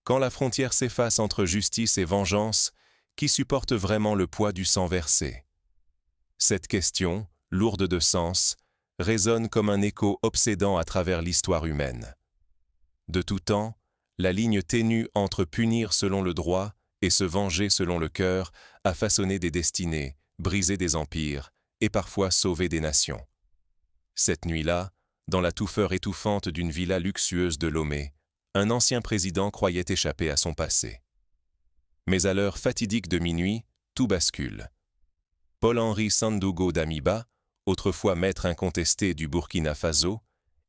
Quand la frontière s'efface entre justice et vengeance, qui supporte vraiment le poids du sang versé? Cette question, lourde de sens, résonne comme un écho obsédant à travers l'histoire humaine. De tout temps, la ligne ténue entre punir selon le droit et se venger selon le cœur a façonné des destinées, brisé des empires et parfois sauvé des nations. Cette nuit-là, dans la touffeur étouffante d'une villa luxueuse de Lomé, un ancien président croyait échapper à son passé. Mais à l'heure fatidique de minuit, tout bascule. Paul-Henri Sandaogo Damiba, autrefois maître incontesté du Burkina Faso,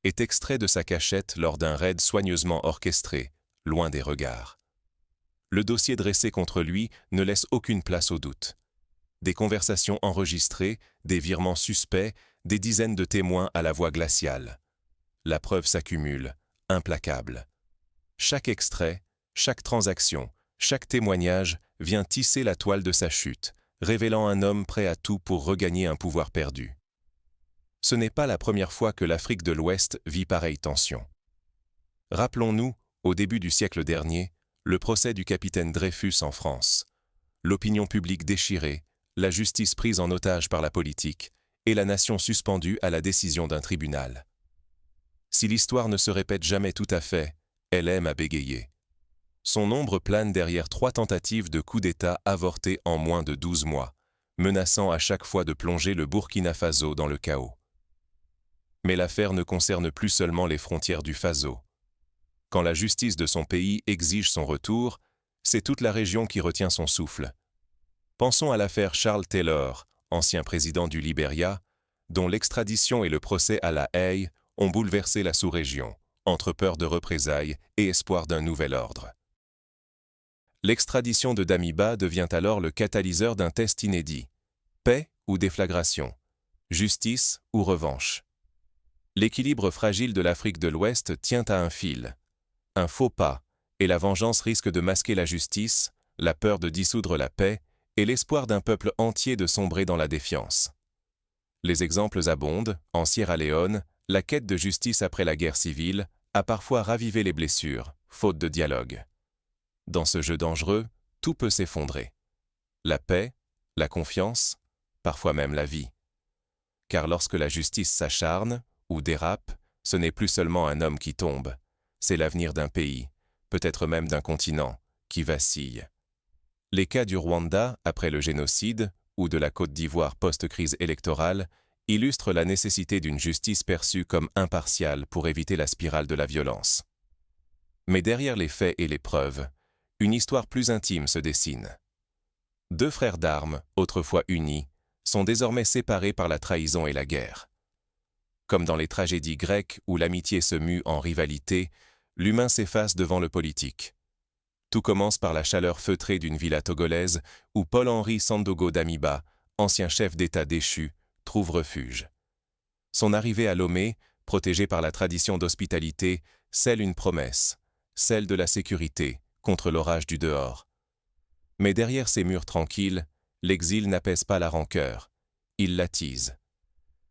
est extrait de sa cachette lors d'un raid soigneusement orchestré, loin des regards. Le dossier dressé contre lui ne laisse aucune place au doute. Des conversations enregistrées, des virements suspects, des dizaines de témoins à la voix glaciale. La preuve s'accumule, implacable. Chaque extrait, chaque transaction, chaque témoignage vient tisser la toile de sa chute, révélant un homme prêt à tout pour regagner un pouvoir perdu. Ce n'est pas la première fois que l'Afrique de l'Ouest vit pareille tension. Rappelons-nous, au début du siècle dernier, le procès du capitaine Dreyfus en France. L'opinion publique déchirée, la justice prise en otage par la politique et la nation suspendue à la décision d'un tribunal. Si l'histoire ne se répète jamais tout à fait, elle aime à bégayer. Son ombre plane derrière 3 tentatives de coup d'État avortées en moins de 12 mois, menaçant à chaque fois de plonger le Burkina Faso dans le chaos. Mais l'affaire ne concerne plus seulement les frontières du Faso. Quand la justice de son pays exige son retour, c'est toute la région qui retient son souffle. Pensons à l'affaire Charles Taylor, ancien président du Libéria, dont l'extradition et le procès à La Haye ont bouleversé la sous-région, entre peur de représailles et espoir d'un nouvel ordre. L'extradition de Damiba devient alors le catalyseur d'un test inédit. Paix ou déflagration? Justice ou revanche? L'équilibre fragile de l'Afrique de l'Ouest tient à un fil. Un faux pas, et la vengeance risque de masquer la justice, la peur de dissoudre la paix et l'espoir d'un peuple entier de sombrer dans la défiance. Les exemples abondent. En Sierra Leone, la quête de justice après la guerre civile a parfois ravivé les blessures, faute de dialogue. Dans ce jeu dangereux, tout peut s'effondrer. La paix, la confiance, parfois même la vie. Car lorsque la justice s'acharne ou dérape, ce n'est plus seulement un homme qui tombe, c'est l'avenir d'un pays, peut-être même d'un continent, qui vacille. Les cas du Rwanda, après le génocide, ou de la Côte d'Ivoire post-crise électorale, illustrent la nécessité d'une justice perçue comme impartiale pour éviter la spirale de la violence. Mais derrière les faits et les preuves, une histoire plus intime se dessine. 2 frères d'armes, autrefois unis, sont désormais séparés par la trahison et la guerre. Comme dans les tragédies grecques où l'amitié se mue en rivalité, l'humain s'efface devant le politique. Tout commence par la chaleur feutrée d'une villa togolaise où Paul-Henri Sandaogo Damiba, ancien chef d'État déchu, trouve refuge. Son arrivée à Lomé, protégé par la tradition d'hospitalité, scelle une promesse, celle de la sécurité, contre l'orage du dehors. Mais derrière ces murs tranquilles, l'exil n'apaise pas la rancœur, il l'attise.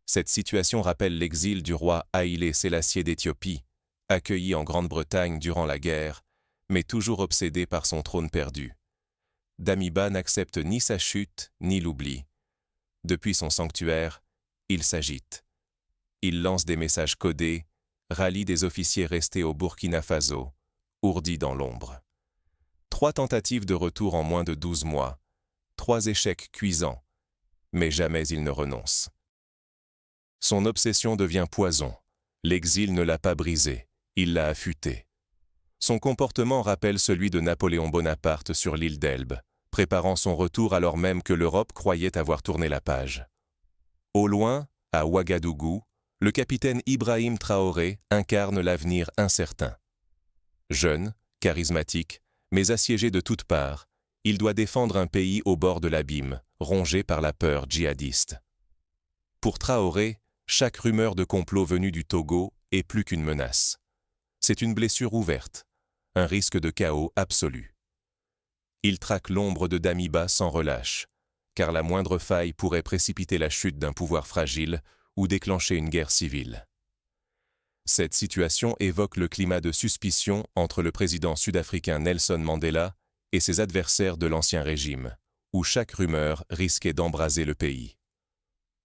Cette situation rappelle l'exil du roi Haïlé Sélassié d'Éthiopie, accueilli en Grande-Bretagne durant la guerre, mais toujours obsédé par son trône perdu. Damiba n'accepte ni sa chute, ni l'oubli. Depuis son sanctuaire, il s'agite. Il lance des messages codés, rallie des officiers restés au Burkina Faso, ourdis dans l'ombre. 3 tentatives de retour en moins de 12 mois, 3 échecs cuisants, mais jamais il ne renonce. Son obsession devient poison. L'exil ne l'a pas brisé, il l'a affûté. Son comportement rappelle celui de Napoléon Bonaparte sur l'île d'Elbe, préparant son retour alors même que l'Europe croyait avoir tourné la page. Au loin, à Ouagadougou, le capitaine Ibrahim Traoré incarne l'avenir incertain. Jeune, charismatique, mais assiégé de toutes parts, il doit défendre un pays au bord de l'abîme, rongé par la peur djihadiste. Pour Traoré, chaque rumeur de complot venue du Togo est plus qu'une menace. C'est une blessure ouverte, un risque de chaos absolu. Il traque l'ombre de Damiba sans relâche, car la moindre faille pourrait précipiter la chute d'un pouvoir fragile ou déclencher une guerre civile. Cette situation évoque le climat de suspicion entre le président sud-africain Nelson Mandela et ses adversaires de l'ancien régime, où chaque rumeur risquait d'embraser le pays.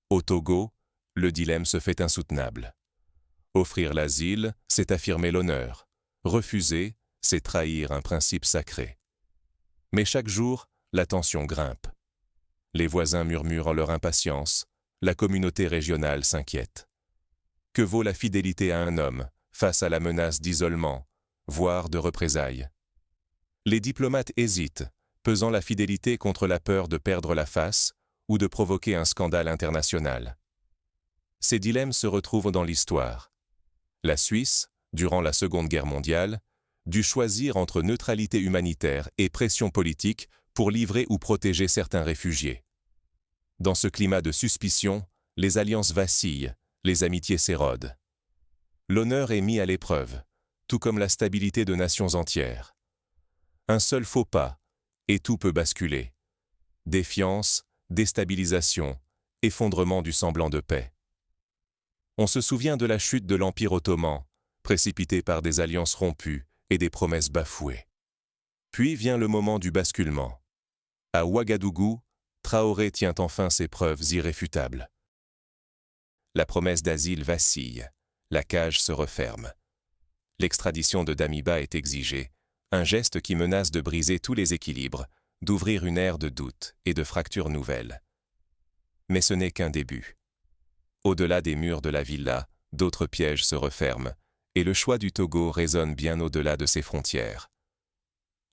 Au Togo, le dilemme se fait insoutenable. Offrir l'asile, c'est affirmer l'honneur. Refuser, c'est trahir un principe sacré. Mais chaque jour, la tension grimpe. Les voisins murmurent en leur impatience, la communauté régionale s'inquiète. Que vaut la fidélité à un homme face à la menace d'isolement, voire de représailles? Les diplomates hésitent, pesant la fidélité contre la peur de perdre la face ou de provoquer un scandale international. Ces dilemmes se retrouvent dans l'histoire. La Suisse, durant la Seconde Guerre mondiale, dut choisir entre neutralité humanitaire et pression politique pour livrer ou protéger certains réfugiés. Dans ce climat de suspicion, les alliances vacillent, les amitiés s'érodent. L'honneur est mis à l'épreuve, tout comme la stabilité de nations entières. Un seul faux pas, et tout peut basculer. Défiance, déstabilisation, effondrement du semblant de paix. On se souvient de la chute de l'Empire ottoman, précipitée par des alliances rompues et des promesses bafouées. Puis vient le moment du basculement. À Ouagadougou, Traoré tient enfin ses preuves irréfutables. La promesse d'asile vacille, la cage se referme. L'extradition de Damiba est exigée, un geste qui menace de briser tous les équilibres, d'ouvrir une ère de doute et de fractures nouvelles. Mais ce n'est qu'un début. Au-delà des murs de la villa, d'autres pièges se referment, et le choix du Togo résonne bien au-delà de ses frontières.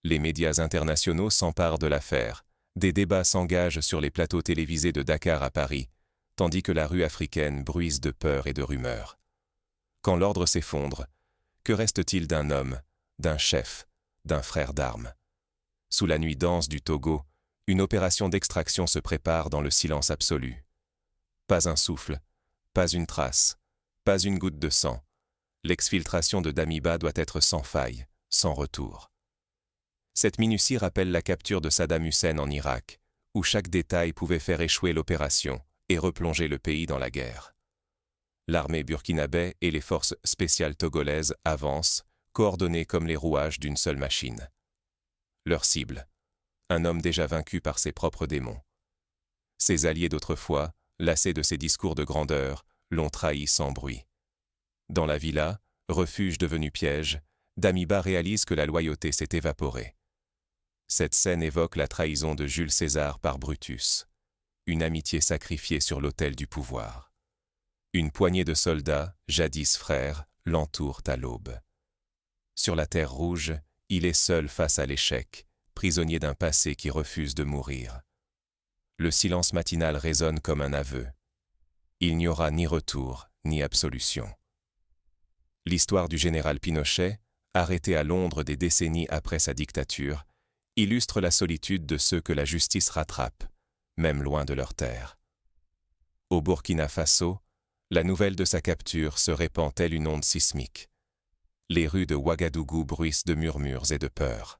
Les médias internationaux s'emparent de l'affaire, des débats s'engagent sur les plateaux télévisés de Dakar à Paris, tandis que la rue africaine bruise de peur et de rumeurs. Quand l'ordre s'effondre, que reste-t-il d'un homme, d'un chef, d'un frère d'armes? Sous la nuit dense du Togo, une opération d'extraction se prépare dans le silence absolu. Pas un souffle, pas une trace, pas une goutte de sang. L'exfiltration de Damiba doit être sans faille, sans retour. Cette minutie rappelle la capture de Saddam Hussein en Irak, où chaque détail pouvait faire échouer l'opération et replonger le pays dans la guerre. L'armée burkinabé et les forces spéciales togolaises avancent, coordonnées comme les rouages d'une seule machine. Leur cible, un homme déjà vaincu par ses propres démons. Ses alliés d'autrefois, lassés de ses discours de grandeur, l'ont trahi sans bruit. Dans la villa, refuge devenu piège, Damiba réalise que la loyauté s'est évaporée. Cette scène évoque la trahison de Jules César par Brutus, une amitié sacrifiée sur l'autel du pouvoir. Une poignée de soldats, jadis frères, l'entourent à l'aube. Sur la terre rouge, il est seul face à l'échec, prisonnier d'un passé qui refuse de mourir. Le silence matinal résonne comme un aveu. Il n'y aura ni retour, ni absolution. L'histoire du général Pinochet, arrêté à Londres des décennies après sa dictature, illustre la solitude de ceux que la justice rattrape, même loin de leur terre. Au Burkina Faso, la nouvelle de sa capture se répand telle une onde sismique. Les rues de Ouagadougou bruissent de murmures et de peur.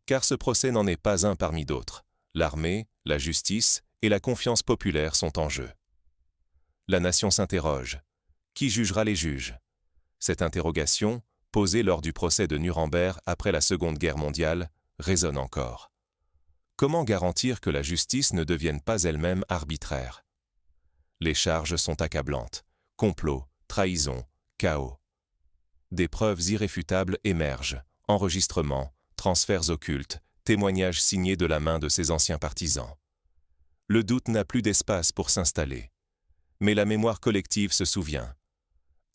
Car ce procès n'en est pas un parmi d'autres. L'armée, la justice et la confiance populaire sont en jeu. La nation s'interroge. Qui jugera les juges? Cette interrogation, posée lors du procès de Nuremberg après la Seconde Guerre mondiale, résonne encore. Comment garantir que la justice ne devienne pas elle-même arbitraire? Les charges sont accablantes. Complot, trahison, chaos. Des preuves irréfutables émergent. Enregistrements, transferts occultes, témoignages signés de la main de ses anciens partisans. Le doute n'a plus d'espace pour s'installer. Mais la mémoire collective se souvient.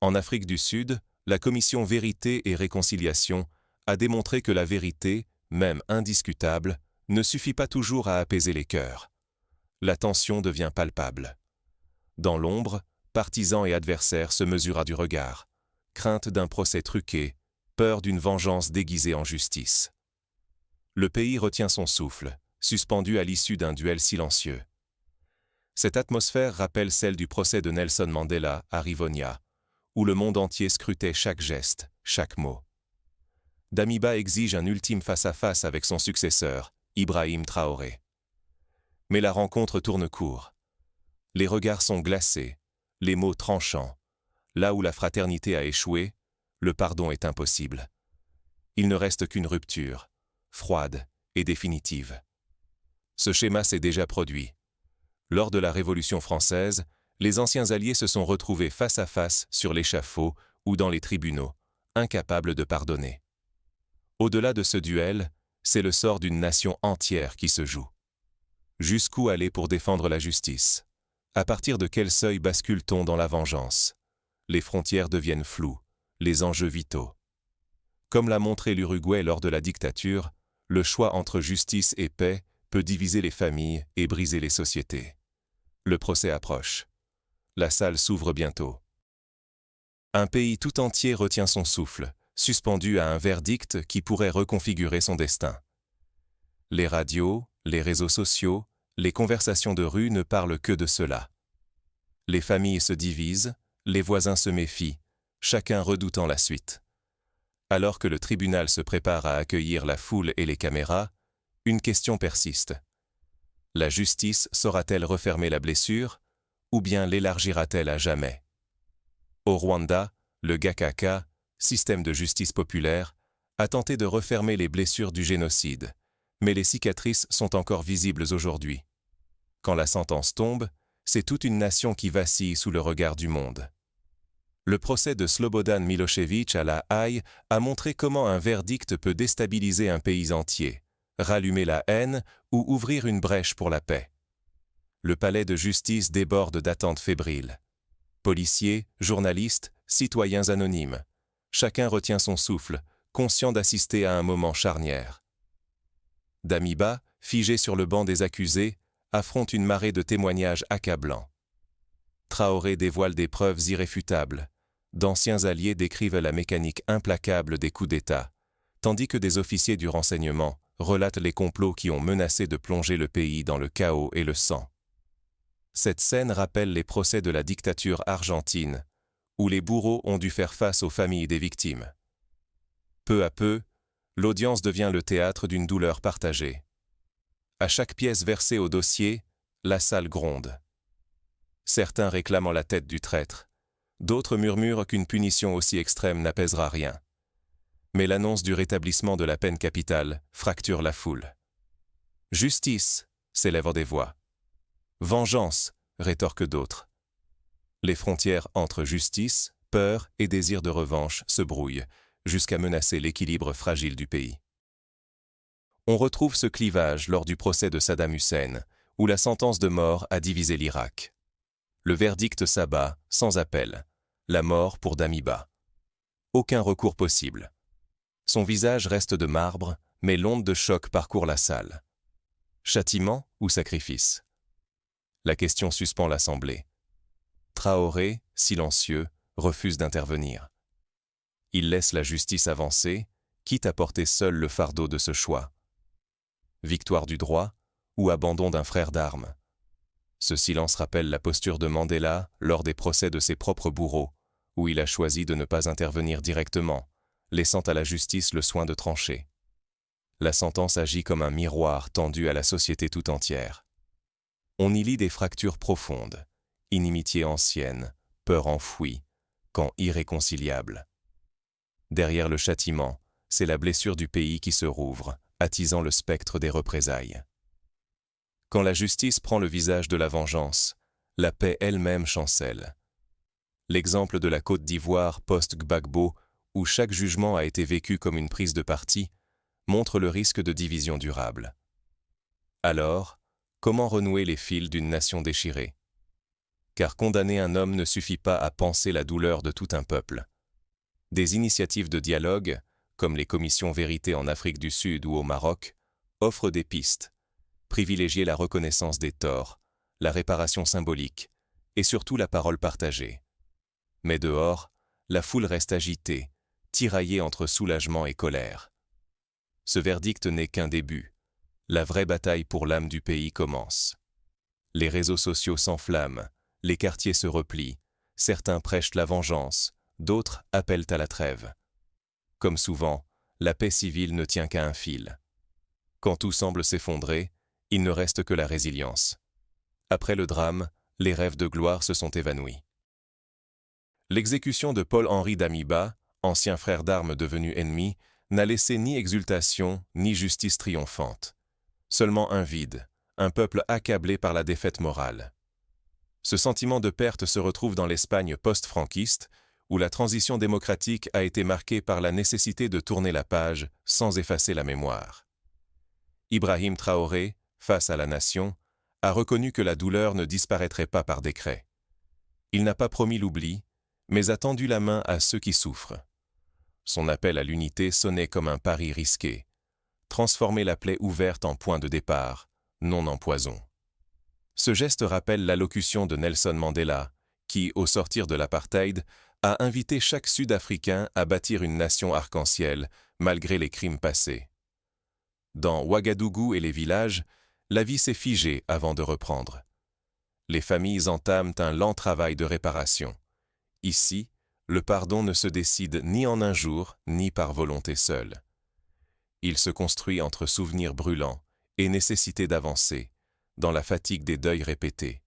En Afrique du Sud, la commission Vérité et Réconciliation a démontré que la vérité, même indiscutable, ne suffit pas toujours à apaiser les cœurs. La tension devient palpable. Dans l'ombre, partisans et adversaires se mesurent à du regard. Crainte d'un procès truqué, peur d'une vengeance déguisée en justice. Le pays retient son souffle, suspendu à l'issue d'un duel silencieux. Cette atmosphère rappelle celle du procès de Nelson Mandela à Rivonia, où le monde entier scrutait chaque geste, chaque mot. Damiba exige un ultime face-à-face avec son successeur, Ibrahim Traoré. Mais la rencontre tourne court. Les regards sont glacés, les mots tranchants. Là où la fraternité a échoué, le pardon est impossible. Il ne reste qu'une rupture, froide et définitive. Ce schéma s'est déjà produit. Lors de la Révolution française, les anciens alliés se sont retrouvés face à face sur l'échafaud ou dans les tribunaux, incapables de pardonner. Au-delà de ce duel, c'est le sort d'une nation entière qui se joue. Jusqu'où aller pour défendre la justice? À partir de quel seuil bascule-t-on dans la vengeance? Les frontières deviennent floues, les enjeux vitaux. Comme l'a montré l'Uruguay lors de la dictature, le choix entre justice et paix peut diviser les familles et briser les sociétés. Le procès approche. La salle s'ouvre bientôt. Un pays tout entier retient son souffle, suspendu à un verdict qui pourrait reconfigurer son destin. Les radios, les réseaux sociaux, les conversations de rue ne parlent que de cela. Les familles se divisent, les voisins se méfient, chacun redoutant la suite. Alors que le tribunal se prépare à accueillir la foule et les caméras, une question persiste. La justice saura-t-elle refermer la blessure, ou bien l'élargira-t-elle à jamais? Au Rwanda, le Gakaka, système de justice populaire, a tenté de refermer les blessures du génocide, mais les cicatrices sont encore visibles aujourd'hui. Quand la sentence tombe, c'est toute une nation qui vacille sous le regard du monde. Le procès de Slobodan Milošević à La Haye a montré comment un verdict peut déstabiliser un pays entier, rallumer la haine ou ouvrir une brèche pour la paix. Le palais de justice déborde d'attentes fébriles. Policiers, journalistes, citoyens anonymes. Chacun retient son souffle, conscient d'assister à un moment charnière. Damiba, figé sur le banc des accusés, affronte une marée de témoignages accablants. Traoré dévoile des preuves irréfutables. D'anciens alliés décrivent la mécanique implacable des coups d'État, tandis que des officiers du renseignement relatent les complots qui ont menacé de plonger le pays dans le chaos et le sang. Cette scène rappelle les procès de la dictature argentine, où les bourreaux ont dû faire face aux familles des victimes. Peu à peu, l'audience devient le théâtre d'une douleur partagée. À chaque pièce versée au dossier, la salle gronde. Certains réclamant la tête du traître, d'autres murmurent qu'une punition aussi extrême n'apaisera rien. Mais l'annonce du rétablissement de la peine capitale fracture la foule. « Justice !» s'élèvent des voix. « Vengeance !» rétorquent d'autres. Les frontières entre justice, peur et désir de revanche se brouillent, jusqu'à menacer l'équilibre fragile du pays. On retrouve ce clivage lors du procès de Saddam Hussein, où la sentence de mort a divisé l'Irak. Le verdict s'abat, sans appel. La mort pour Damiba. Aucun recours possible. Son visage reste de marbre, mais l'onde de choc parcourt la salle. Châtiment ou sacrifice? La question suspend l'assemblée. Traoré, silencieux, refuse d'intervenir. Il laisse la justice avancer, quitte à porter seul le fardeau de ce choix. Victoire du droit ou abandon d'un frère d'armes? Ce silence rappelle la posture de Mandela lors des procès de ses propres bourreaux, où il a choisi de ne pas intervenir directement, laissant à la justice le soin de trancher. La sentence agit comme un miroir tendu à la société tout entière. On y lit des fractures profondes, inimitié ancienne, peur enfouie, camp irréconciliable. Derrière le châtiment, c'est la blessure du pays qui se rouvre, attisant le spectre des représailles. Quand la justice prend le visage de la vengeance, la paix elle-même chancelle. L'exemple de la Côte d'Ivoire post-Gbagbo, où chaque jugement a été vécu comme une prise de parti, montre le risque de division durable. Alors, comment renouer les fils d'une nation déchirée? Car condamner un homme ne suffit pas à panser la douleur de tout un peuple. Des initiatives de dialogue, comme les commissions vérité en Afrique du Sud ou au Maroc, offrent des pistes. Privilégier la reconnaissance des torts, la réparation symbolique et surtout la parole partagée. Mais dehors, la foule reste agitée, tiraillée entre soulagement et colère. Ce verdict n'est qu'un début. La vraie bataille pour l'âme du pays commence. Les réseaux sociaux s'enflamment, les quartiers se replient, certains prêchent la vengeance, d'autres appellent à la trêve. Comme souvent, la paix civile ne tient qu'à un fil. Quand tout semble s'effondrer, il ne reste que la résilience. Après le drame, les rêves de gloire se sont évanouis. L'exécution de Paul-Henri d'Amiba, ancien frère d'armes devenu ennemi, n'a laissé ni exultation ni justice triomphante. Seulement un vide, un peuple accablé par la défaite morale. Ce sentiment de perte se retrouve dans l'Espagne post-franquiste, où la transition démocratique a été marquée par la nécessité de tourner la page sans effacer la mémoire. Ibrahim Traoré, face à la nation, a reconnu que la douleur ne disparaîtrait pas par décret. Il n'a pas promis l'oubli, mais a tendu la main à ceux qui souffrent. Son appel à l'unité sonnait comme un pari risqué. Transformer la plaie ouverte en point de départ, non en poison. Ce geste rappelle l'allocution de Nelson Mandela, qui, au sortir de l'apartheid, a invité chaque Sud-Africain à bâtir une nation arc-en-ciel, malgré les crimes passés. Dans Ouagadougou et les villages, la vie s'est figée avant de reprendre. Les familles entament un lent travail de réparation. Ici, le pardon ne se décide ni en un jour, ni par volonté seule. Il se construit entre souvenirs brûlants et nécessité d'avancer, dans la fatigue des deuils répétés.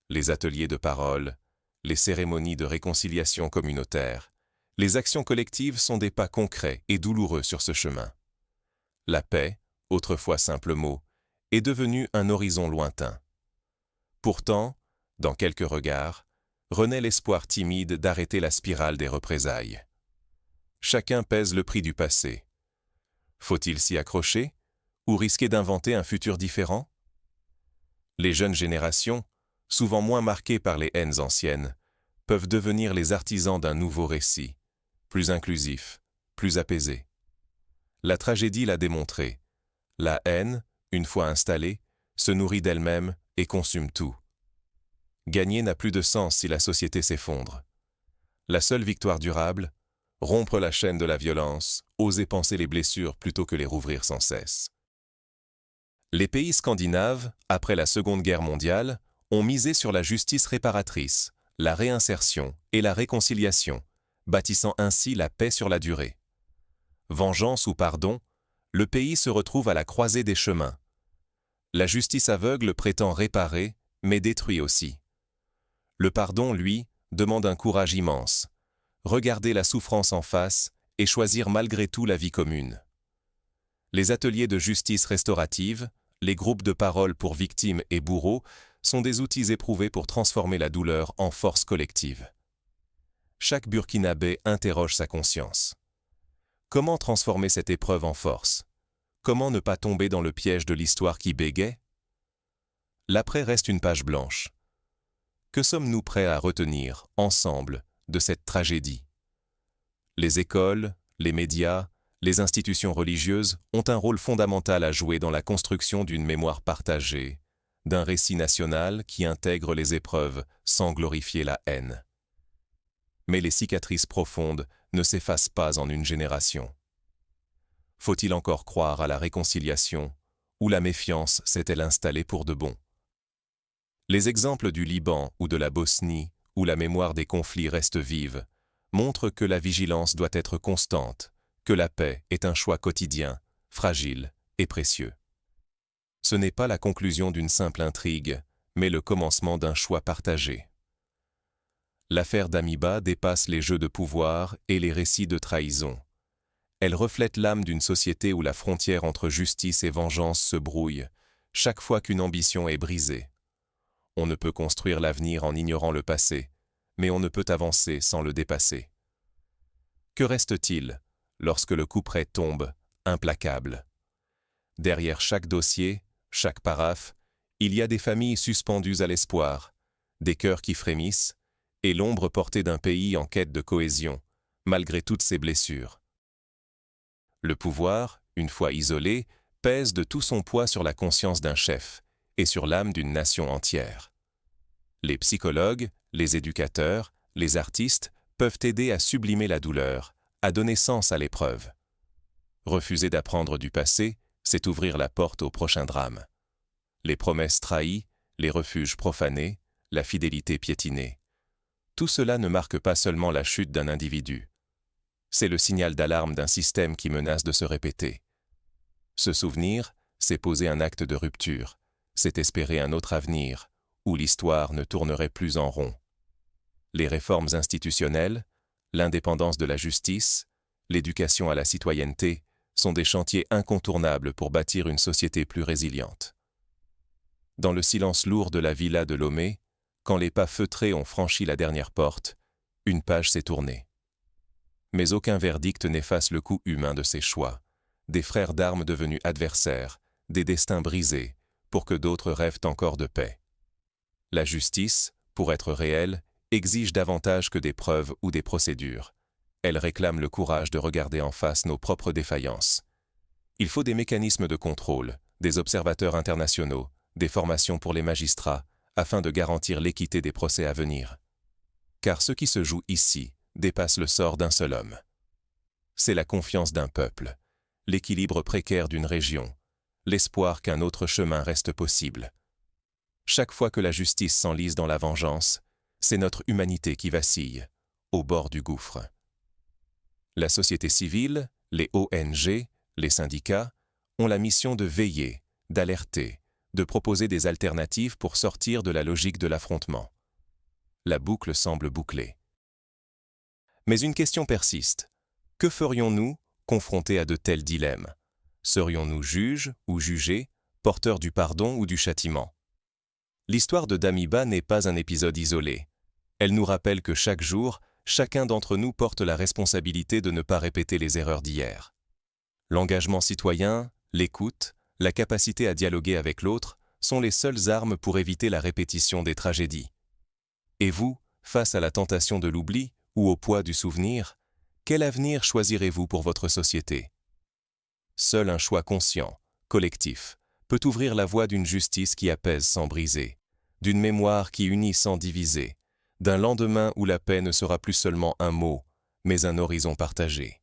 Les ateliers de parole, les cérémonies de réconciliation communautaire, les actions collectives sont des pas concrets et douloureux sur ce chemin. La paix, autrefois simple mot, est devenue un horizon lointain. Pourtant, dans quelques regards, renaît l'espoir timide d'arrêter la spirale des représailles. Chacun pèse le prix du passé. Faut-il s'y accrocher ou risquer d'inventer un futur différent? Les jeunes générations, souvent moins marquées par les haines anciennes, peuvent devenir les artisans d'un nouveau récit, plus inclusif, plus apaisé. La tragédie l'a démontré. La haine, une fois installée, se nourrit d'elle-même et consume tout. Gagner n'a plus de sens si la société s'effondre. La seule victoire durable, rompre la chaîne de la violence, oser penser les blessures plutôt que les rouvrir sans cesse. Les pays scandinaves, après la Seconde Guerre mondiale, ont misé sur la justice réparatrice, la réinsertion et la réconciliation, bâtissant ainsi la paix sur la durée. Vengeance ou pardon, le pays se retrouve à la croisée des chemins. La justice aveugle prétend réparer, mais détruit aussi. Le pardon, lui, demande un courage immense. Regarder la souffrance en face et choisir malgré tout la vie commune. Les ateliers de justice restaurative, les groupes de parole pour victimes et bourreaux sont des outils éprouvés pour transformer la douleur en force collective. Chaque Burkinabé interroge sa conscience. Comment transformer cette épreuve en force? Comment ne pas tomber dans le piège de l'histoire qui bégait? L'après reste une page blanche. Que sommes-nous prêts à retenir, ensemble, de cette tragédie? Les écoles, les médias, les institutions religieuses ont un rôle fondamental à jouer dans la construction d'une mémoire partagée, d'un récit national qui intègre les épreuves sans glorifier la haine. Mais les cicatrices profondes ne s'effacent pas en une génération. Faut-il encore croire à la réconciliation, ou la méfiance s'est-elle installée pour de bon? Les exemples du Liban ou de la Bosnie, où la mémoire des conflits reste vive, montrent que la vigilance doit être constante, que la paix est un choix quotidien, fragile et précieux. Ce n'est pas la conclusion d'une simple intrigue, mais le commencement d'un choix partagé. L'affaire d'Amiba dépasse les jeux de pouvoir et les récits de trahison. Elle reflète l'âme d'une société où la frontière entre justice et vengeance se brouille, chaque fois qu'une ambition est brisée. On ne peut construire l'avenir en ignorant le passé, mais on ne peut avancer sans le dépasser. Que reste-t-il lorsque le couperet tombe, implacable? Derrière chaque dossier, chaque paraphe, il y a des familles suspendues à l'espoir, des cœurs qui frémissent, et l'ombre portée d'un pays en quête de cohésion, malgré toutes ses blessures. Le pouvoir, une fois isolé, pèse de tout son poids sur la conscience d'un chef et sur l'âme d'une nation entière. Les psychologues, les éducateurs, les artistes peuvent aider à sublimer la douleur, à donner sens à l'épreuve. Refuser d'apprendre du passé, c'est ouvrir la porte au prochain drame. Les promesses trahies, les refuges profanés, la fidélité piétinée. Tout cela ne marque pas seulement la chute d'un individu. C'est le signal d'alarme d'un système qui menace de se répéter. Se souvenir, c'est poser un acte de rupture, c'est espérer un autre avenir, où l'histoire ne tournerait plus en rond. Les réformes institutionnelles, l'indépendance de la justice, l'éducation à la citoyenneté sont des chantiers incontournables pour bâtir une société plus résiliente. Dans le silence lourd de la villa de Lomé, quand les pas feutrés ont franchi la dernière porte, une page s'est tournée. Mais aucun verdict n'efface le coût humain de ces choix, des frères d'armes devenus adversaires, des destins brisés, pour que d'autres rêvent encore de paix. La justice, pour être réelle, exige davantage que des preuves ou des procédures. Elle réclame le courage de regarder en face nos propres défaillances. Il faut des mécanismes de contrôle, des observateurs internationaux, des formations pour les magistrats, afin de garantir l'équité des procès à venir. Car ce qui se joue ici dépasse le sort d'un seul homme. C'est la confiance d'un peuple, l'équilibre précaire d'une région, l'espoir qu'un autre chemin reste possible. Chaque fois que la justice s'enlise dans la vengeance, c'est notre humanité qui vacille, au bord du gouffre. La société civile, les ONG, les syndicats, ont la mission de veiller, d'alerter, de proposer des alternatives pour sortir de la logique de l'affrontement. La boucle semble bouclée. Mais une question persiste. Que ferions-nous, confrontés à de tels dilemmes? Serions-nous juges ou jugés, porteurs du pardon ou du châtiment? L'histoire de Damiba n'est pas un épisode isolé. Elle nous rappelle que chaque jour, chacun d'entre nous porte la responsabilité de ne pas répéter les erreurs d'hier. L'engagement citoyen, l'écoute, la capacité à dialoguer avec l'autre sont les seules armes pour éviter la répétition des tragédies. Et vous, face à la tentation de l'oubli ou au poids du souvenir, quel avenir choisirez-vous pour votre société? Seul un choix conscient, collectif, peut ouvrir la voie d'une justice qui apaise sans briser, d'une mémoire qui unit sans diviser, d'un lendemain où la paix ne sera plus seulement un mot, mais un horizon partagé.